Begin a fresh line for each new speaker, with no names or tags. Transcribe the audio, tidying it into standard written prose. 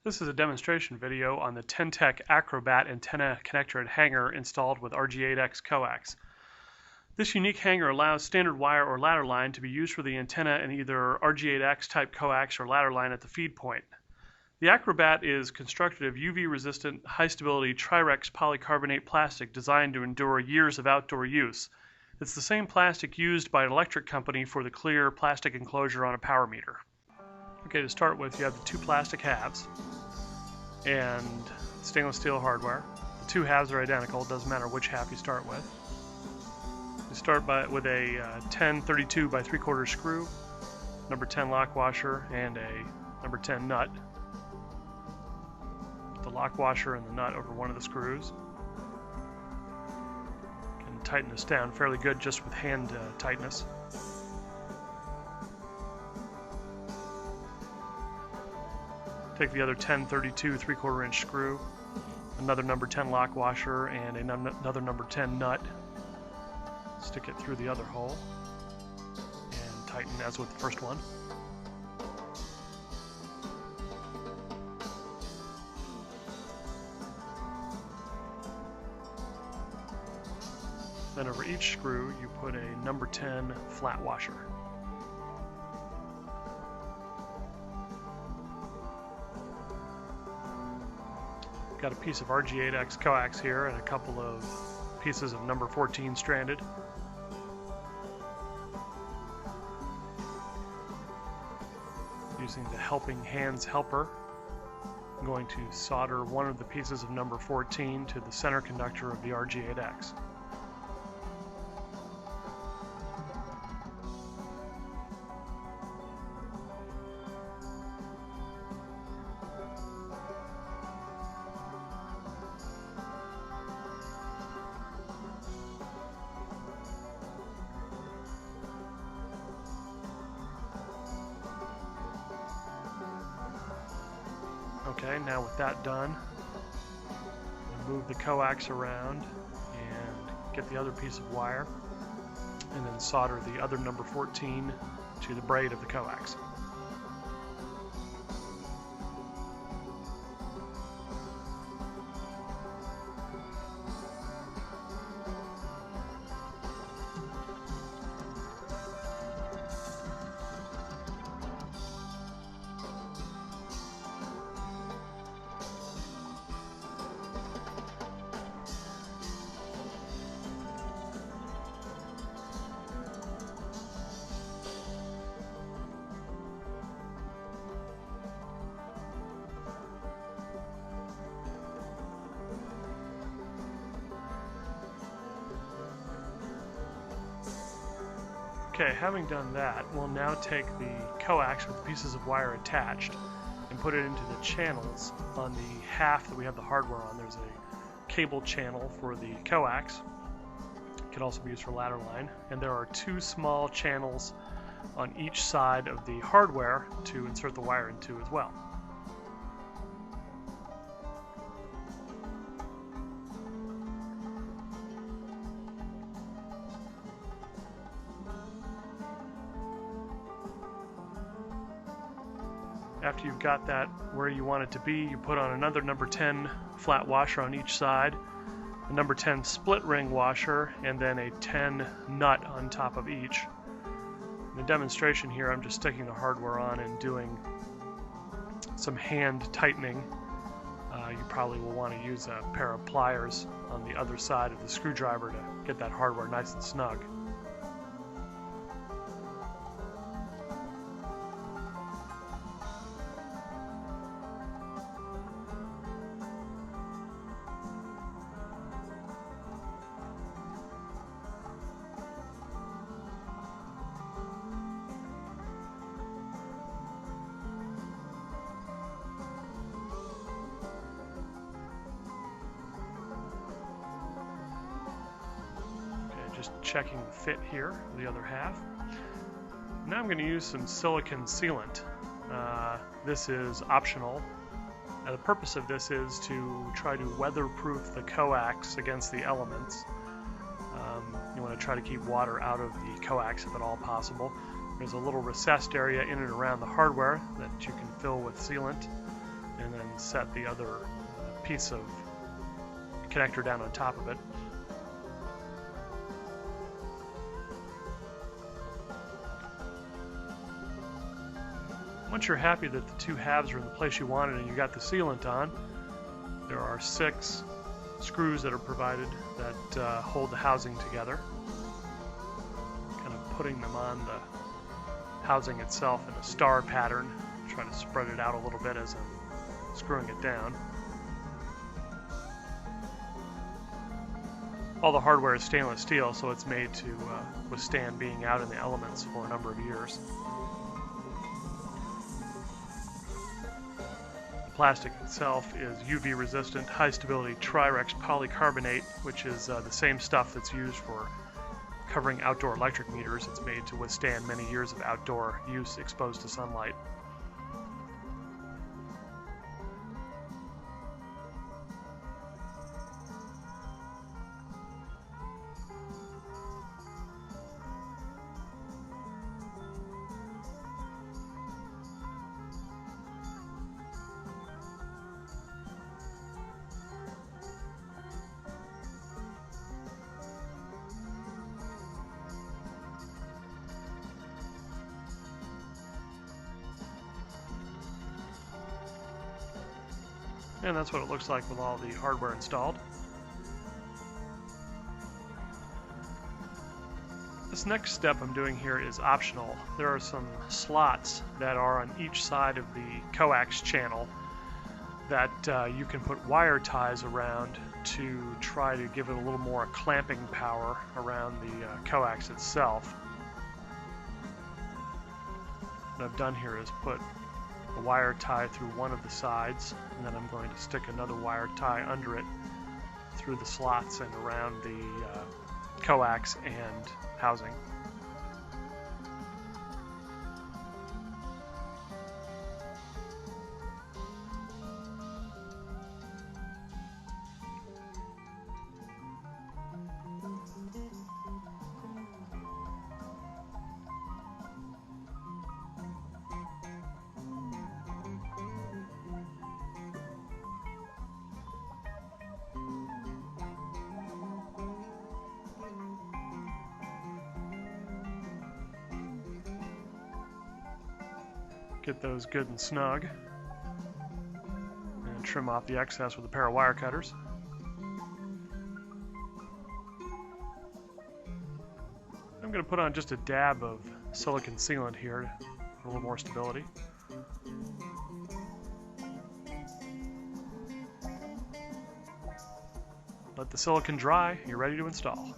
This is a demonstration video on the Ten-Tec Acro-Bat antenna connector and hanger installed with RG8X coax. This unique hanger allows standard wire or ladder line to be used for the antenna in either RG8X type coax or ladder line at the feed point. The Acro-Bat is constructed of UV-resistant, high-stability Tri-Rex polycarbonate plastic designed to endure years of outdoor use. It's the same plastic used by an electric company for the clear plastic enclosure on a power meter. Okay, to start with, you have the two plastic halves and stainless steel hardware. The two halves are identical, it doesn't matter which half you start with. You start with a 10-32 by 3/4 screw, number 10 lock washer, and a number 10 nut. Put the lock washer and the nut over one of the screws. You can tighten this down fairly good just with hand tightness. Take the other 10-32 3/4 inch screw, another number 10 lock washer, and another number 10 nut. Stick it through the other hole and tighten as with the first one. Then over each screw you put a number 10 flat washer. Got a piece of RG8X coax here and a couple of pieces of number 14 stranded. Using the helping hands helper, I'm going to solder one of the pieces of number 14 to the center conductor of the RG8X. Okay, now with that done, move the coax around and get the other piece of wire, and then solder the other number 14 to the braid of the coax. Okay, having done that, we'll now take the coax with pieces of wire attached and put it into the channels on the half that we have the hardware on. There's a cable channel for the coax. It can also be used for ladder line. And there are two small channels on each side of the hardware to insert the wire into as well. After you've got that where you want it to be, you put on another number 10 flat washer on each side, a number 10 split ring washer, and then a 10 nut on top of each. In the demonstration here, I'm just sticking the hardware on and doing some hand tightening. You probably will want to use a pair of pliers on the other side of the screwdriver to get that hardware nice and snug. Just checking the fit here, the other half. Now I'm going to use some silicone sealant. This is optional. The purpose of this is to try to weatherproof the coax against the elements. You want to try to keep water out of the coax if at all possible. There's a little recessed area in and around the hardware that you can fill with sealant. and then set the other piece of connector down on top of it. Once you're happy that the two halves are in the place you wanted and you got the sealant on, there are 6 screws that are provided that hold the housing together. Kind of putting them on the housing itself in a star pattern, trying to spread it out a little bit as I'm screwing it down. All the hardware is stainless steel, so it's made to withstand being out in the elements for a number of years. The plastic itself is UV resistant, high stability Tri-Rex polycarbonate, which is the same stuff that's used for covering outdoor electric meters. It's made to withstand many years of outdoor use exposed to sunlight. And that's what it looks like with all the hardware installed. This next step I'm doing here is optional. There are some slots that are on each side of the coax channel that you can put wire ties around to try to give it a little more clamping power around the coax itself. What I've done here is put a wire tie through one of the sides, and then I'm going to stick another wire tie under it through the slots and around the coax and housing. Get those good and snug, and trim off the excess with a pair of wire cutters. I'm going to put on just a dab of silicone sealant here for a little more stability. Let the silicone dry, you're ready to install.